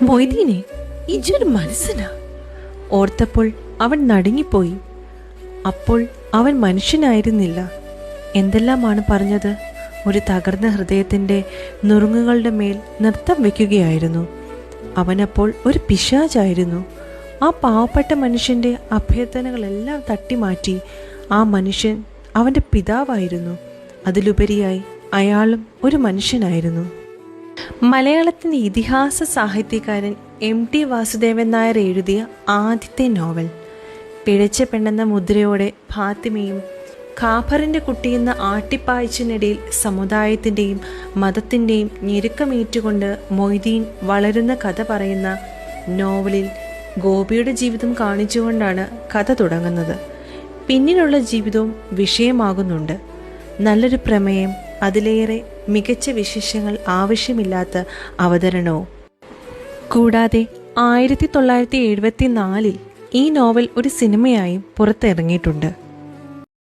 മൊയ്തീനെ, ഇജൊരു മനസ്സനാ ഓർത്തപ്പോൾ അവൻ നടുങ്ങിപ്പോയി. അപ്പോൾ അവൻ മനുഷ്യനായിരുന്നില്ല. എന്തെല്ലാമാണ് പറഞ്ഞത്? ഒരു തകർന്ന ഹൃദയത്തിൻ്റെ നുറുങ്ങുകളുടെ മേൽ നൃത്തം വയ്ക്കുകയായിരുന്നു. അവനപ്പോൾ ഒരു പിശാചായിരുന്നു. ആ പാവപ്പെട്ട മനുഷ്യൻ്റെ അഭ്യർത്ഥനകളെല്ലാം തട്ടിമാറ്റി ആ മനുഷ്യൻ അവൻ്റെ പിതാവായിരുന്നു. അതിലുപരിയായി അയാളും ഒരു മനുഷ്യനായിരുന്നു. മലയാളത്തിൻ്റെ ഇതിഹാസ സാഹിത്യകാരൻ MT വാസുദേവൻ നായർ എഴുതിയ ആദ്യത്തെ നോവൽ. പിഴച്ച പെണ്ണെന്ന മുദ്രയോടെ ഫാത്തിമയും ഖാഫറിൻ്റെ കുട്ടിയെന്ന ആട്ടിപ്പായച്ചിനിടയിൽ സമുദായത്തിൻ്റെയും മതത്തിൻ്റെയും ഞെരുക്കമേറ്റുകൊണ്ട് മൊയ്തീൻ വളരുന്ന കഥ പറയുന്ന നോവലിൽ ഗോപിയുടെ ജീവിതം കാണിച്ചുകൊണ്ടാണ് കഥ തുടങ്ങുന്നത്. പിന്നിലുള്ള ജീവിതവും വിഷയമാകുന്നുണ്ട്. നല്ലൊരു പ്രമേയം, അതിലേറെ മികച്ച വിശേഷങ്ങൾ ആവശ്യമില്ലാത്ത അവതരണവും. കൂടാതെ 1974 ഈ നോവൽ ഒരു സിനിമയായും പുറത്തിറങ്ങിയിട്ടുണ്ട്.